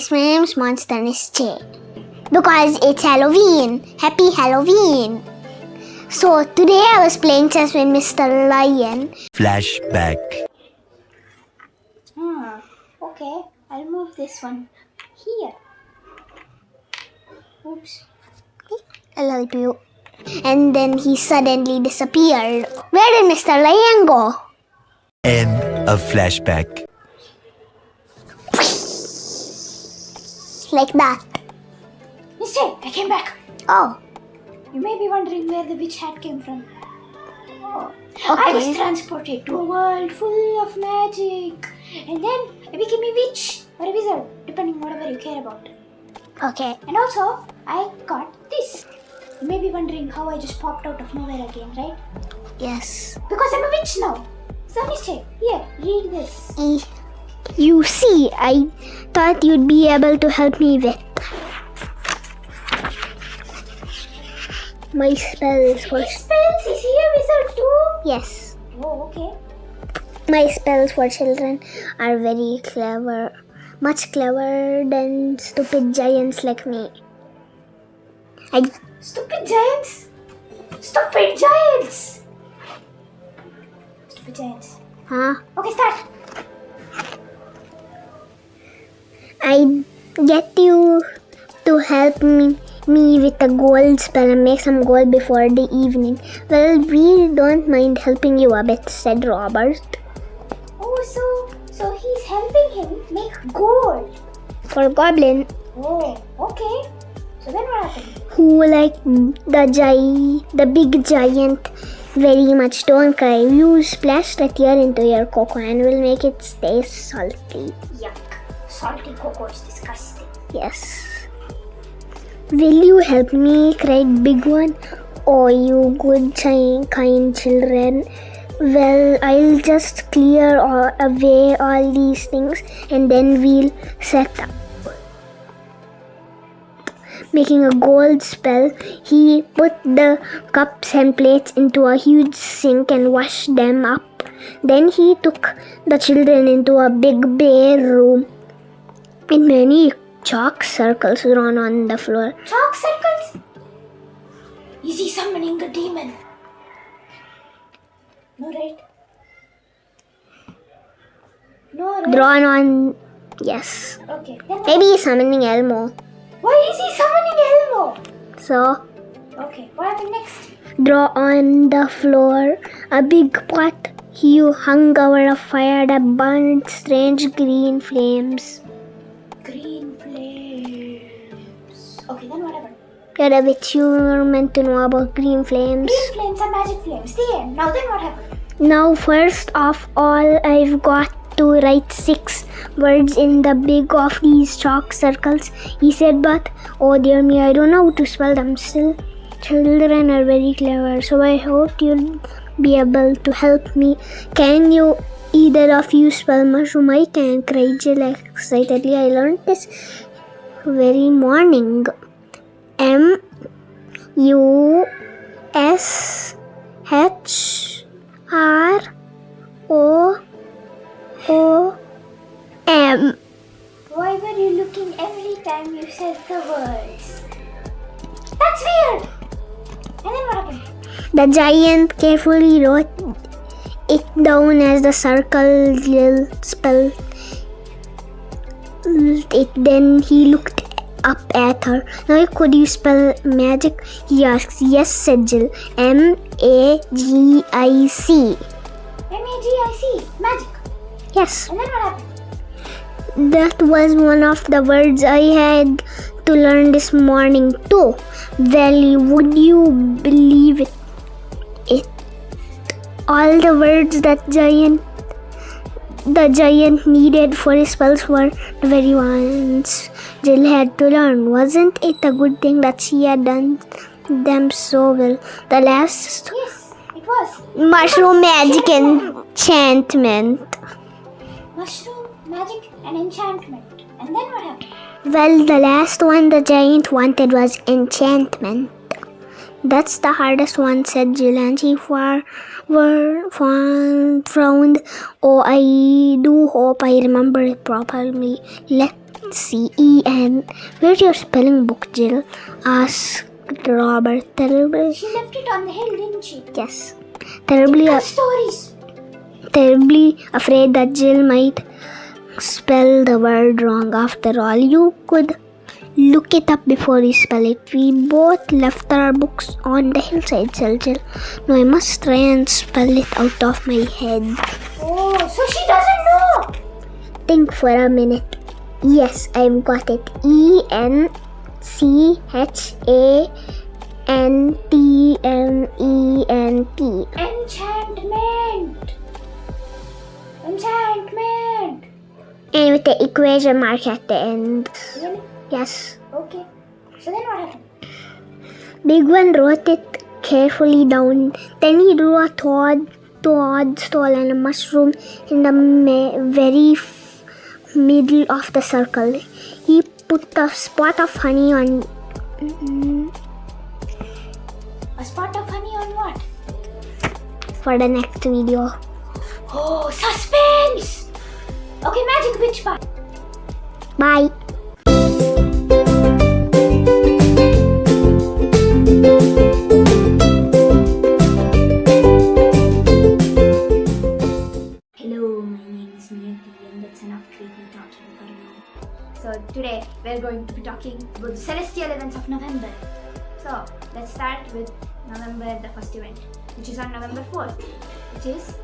guys, my name is Monster Nischay. Because it's Halloween. Happy Halloween. So today I was playing chess with Mr. Lion. Flashback. Okay, I'll move this one here. Oops. I'll help you. And then he suddenly disappeared. Where did Mr. Lion go? End of flashback. Like that. Nischay, I came back. Oh. You may be wondering where the witch hat came from. Okay. I was transported to a world full of magic. And then I became a witch or a wizard, depending whatever you care about. Okay. And also, I got this. You may be wondering how I just popped out of nowhere again, right? Yes. Because I'm a witch now. So Nischay, here, read this. You see, I thought you'd be able to help me with my spells. For Spells? Is he a wizard too? yes, Oh, okay. my spells for children are very clever, much clever than stupid giants like me. Stupid giants? Stupid giants! Stupid giants. Huh? Okay, start. I get you to help me with a gold spell and make some gold before the evening. Well, we don't mind helping you a bit, said Robert. Oh, so he's helping him make gold. For Goblin, Oh, okay. So then what happened? who like the big giant very much, don't cry. You splash the tear into your cocoa and will make it stay salty. Yuck. Salty cocoa is disgusting. Yes. Will you help me? Cried Big One. Oh, you good kind children. Well, I'll just clear away all these things and then we'll set up. Making a gold spell, he put the cups and plates into a huge sink and washed them up. Then he took the children into a big bare room with many chalk circles drawn on the floor. Chalk circles? Is he summoning a demon? No, right? No, right? Drawn on, yes. Okay. Then Maybe he's summoning Elmo. why is he summoning Elmo? So, Okay, what happened next? draw on the floor a big pot. He hung over a fire that burned strange green flames. Green flames. Okay, then what happened? You're a witch, you're meant to know about green flames. Green flames are magic flames. The end. Now then what happened? Now, first of all, I've got to write 6 words in the big of these chalk circles, he said, but oh dear me, I don't know how to spell them still. Children are very clever, so I hope you'll be able to help me. Can you, either of you, spell mushroom? I can, cried Jill excitedly. I learned this very morning. M-U-S-H-R-O-O-M. Why were you looking every time you said the words? That's weird! And then what happened? The giant carefully wrote it down as the circle Jill spelled it. Then he looked up at her. Now, could you spell magic? He asked. Yes, said Jill. M-A-G-I-C. M-A-G-I-C. Magic. Yes. And then what happened? That was one of the words I had to learn this morning too. Well, would you believe it? All the words that the giant needed for his spells were the very ones Jill had to learn. Wasn't it a good thing that she had done them so well? The last Yes, it was. mushroom magic enchantment. Mushroom, magic, and enchantment. And then what happened? Well, the last one the giant wanted was enchantment. That's the hardest one, said Jill, and she frowned. Oh, I do hope I remember it properly. Cen. Where's your spelling book, Jill? Asked Robert, terribly. She left it on the hill, didn't she? Yes. Terribly, Stories. terribly afraid that Jill might spell the word wrong. After all, you could look it up before you spell it. We both left our books on the hillside, Jill. No, I must try and spell it out of my head. Oh, so she doesn't know. Think for a minute. Yes, I've got it. ENCHANTMENT. Enchantment. And with the equation mark at the end. Really? Yes. Okay. So then what happened? Big One wrote it carefully down. Then he drew a toadstool and a mushroom in the very middle of the circle. He put a spot of honey on. A spot of honey on what? For the next video. Oh, suspense! Okay, magic witch part. Bye. Hello, my name is Niyati and that's enough creepy talking for now. So today we're going to be talking about the celestial events of November. So let's start with November, the first event, which is on November 4th, which is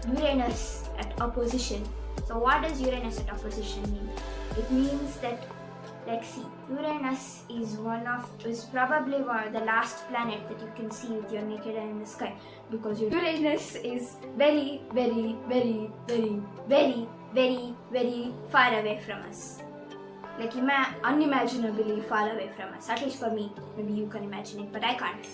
Uranus at opposition. So what does Uranus at opposition mean? It means that, Uranus is probably the last planet that you can see with your naked eye in the sky, because Uranus is very, very, very, very, very, very, very far away from us. Like unimaginably far away from us. At least for me. Maybe you can imagine it, but I can't.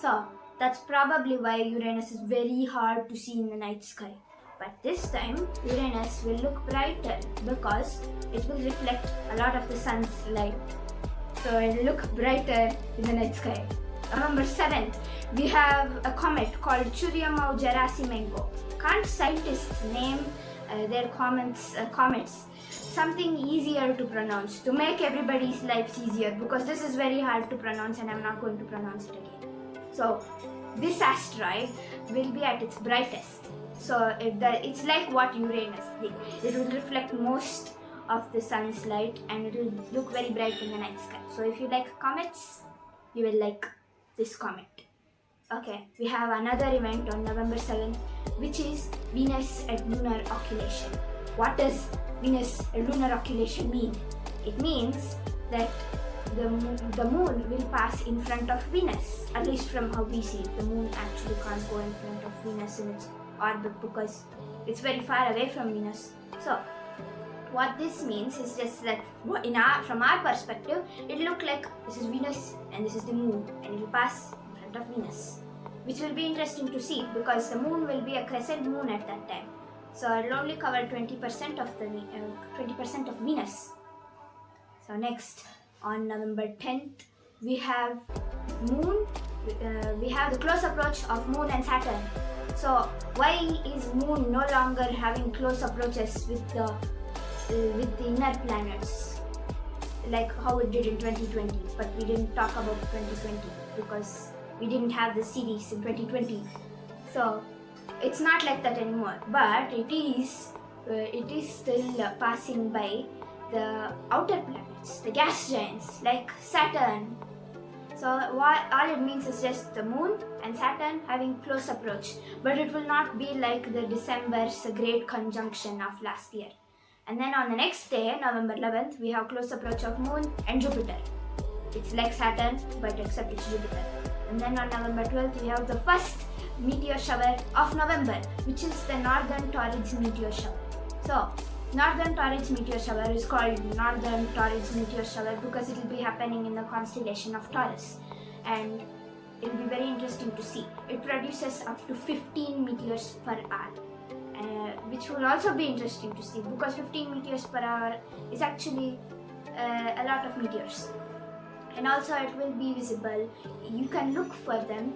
So that's probably why Uranus is very hard to see in the night sky. But this time, Uranus will look brighter because it will reflect a lot of the sun's light. So it will look brighter in the night sky. November 7th, we have a comet called Churyumov-Gerasimenko. Can't scientists name their comets something easier to pronounce to make everybody's lives easier, because this is very hard to pronounce and I'm not going to pronounce it again. So this asteroid will be at its brightest. So it's like what Uranus did. It will reflect most of the sun's light and it will look very bright in the night sky. So if you like comets, you will like this comet. Okay, we have another event on November 7th, which is Venus at lunar occultation. What does Venus at lunar occulation mean? It means that the moon will pass in front of Venus, at least from how we see it. The moon actually can't go in front of Venus in its orbit because it's very far away from Venus. So what this means is just that from our perspective, it will look like this is Venus and this is the moon, and it will pass in front of Venus, which will be interesting to see because the moon will be a crescent moon at that time. So it will only cover 20% of Venus. So next, on November 10th, we have we have the close approach of Moon and Saturn. So why is Moon no longer having close approaches with the inner planets, like how it did in 2020? But we didn't talk about 2020 because we didn't have the series in 2020. So it's not like that anymore. But it is still passing by the outer planets, the gas giants like Saturn. So all it means is just the Moon and Saturn having close approach, but it will not be like the December's great conjunction of last year. And then on the next day, November 11th, we have close approach of Moon and Jupiter. It's like Saturn, but except it's Jupiter. And then on November 12th, we have the first meteor shower of November, which is the Northern Torrids meteor shower. So Northern Torrids meteor shower is called Northern Torrids meteor shower because it will be happening in the constellation of Taurus, and it will be very interesting to see. It produces up to 15 meteors per hour, which will also be interesting to see because 15 meteors per hour is actually a lot of meteors. And also it will be visible. You can look for them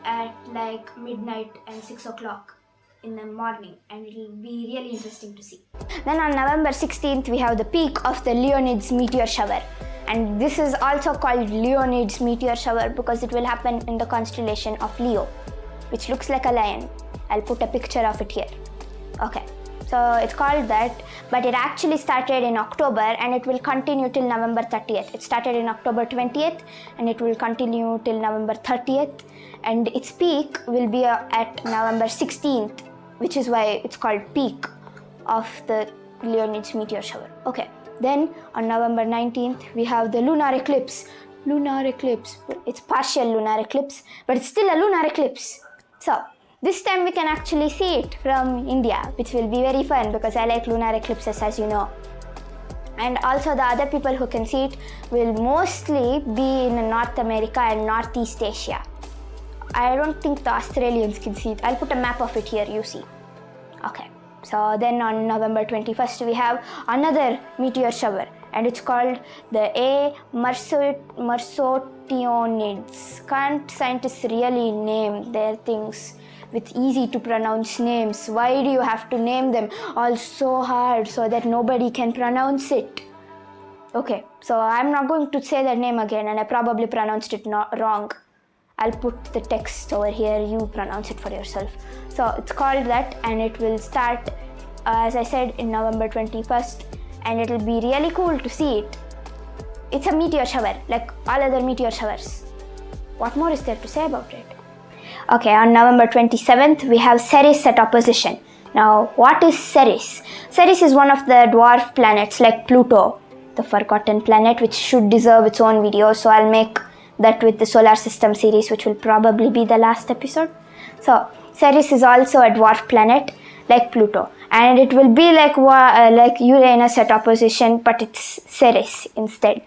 at like midnight and 6 o'clock. in the morning, and it will be really interesting to see. Then on November 16th, we have the peak of the Leonid's meteor shower. And this is also called Leonid's meteor shower because it will happen in the constellation of Leo, which looks like a lion. I'll put a picture of it here. Okay, so it's called that, but it actually started in October and it will continue till November 30th. It started in October 20th and it will continue till November 30th, and its peak will be at November 16th, which is why it's called peak of the Leonid's meteor shower. Okay. Then on November 19th, we have the lunar eclipse. Lunar eclipse. It's partial lunar eclipse, but it's still a lunar eclipse. So this time we can actually see it from India, which will be very fun because I like lunar eclipses, as you know. And also the other people who can see it will mostly be in North America and Northeast Asia. I don't think the Australians can see it. I'll put a map of it here, you see. Okay. So then on November 21st, we have another meteor shower, and it's called the A. Marsotionids. Can't scientists really name their things with easy to pronounce names? Why do you have to name them all so hard so that nobody can pronounce it? Okay, so I'm not going to say their name again, and I probably pronounced it wrong. I'll put the text over here, you pronounce it for yourself. So it's called that, and it will start, as I said, in November 21st, and it'll be really cool to see it. It's a meteor shower, like all other meteor showers. What more is there to say about it? Okay, on November 27th, we have Ceres at opposition. Now, what is Ceres? Ceres is one of the dwarf planets like Pluto, the forgotten planet, which should deserve its own video, so I'll make that with the solar system series, which will probably be the last episode. So Ceres is also a dwarf planet like Pluto, and it will be like Uranus at opposition, but it's Ceres instead.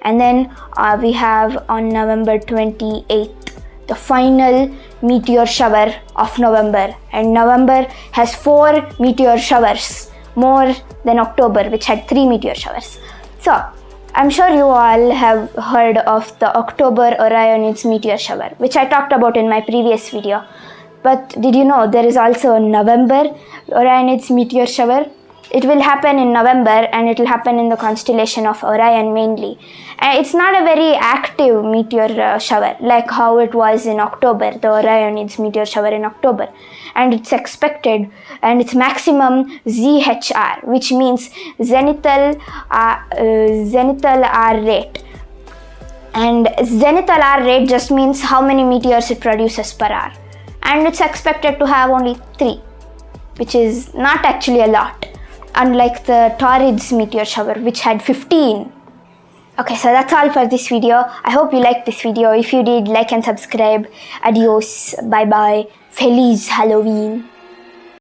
And then we have on November 28th the final meteor shower of November, and November has 4 meteor showers, more than October, which had 3 meteor showers. So I'm sure you all have heard of the October Orion's meteor shower, which I talked about in my previous video. But did you know there is also a November Orion's meteor shower? It will happen in November, and it will happen in the constellation of Orion mainly. And it's not a very active meteor shower like how it was in October, the Orion's meteor shower in October. And it's expected, and it's maximum ZHR, which means zenithal R rate. And zenithal R rate just means how many meteors it produces per hour. And it's expected to have only 3, which is not actually a lot, unlike the Taurid's meteor shower, which had 15. Okay, so that's all for this video. I hope you liked this video. If you did, like and subscribe. Adios, bye bye, Feliz Halloween.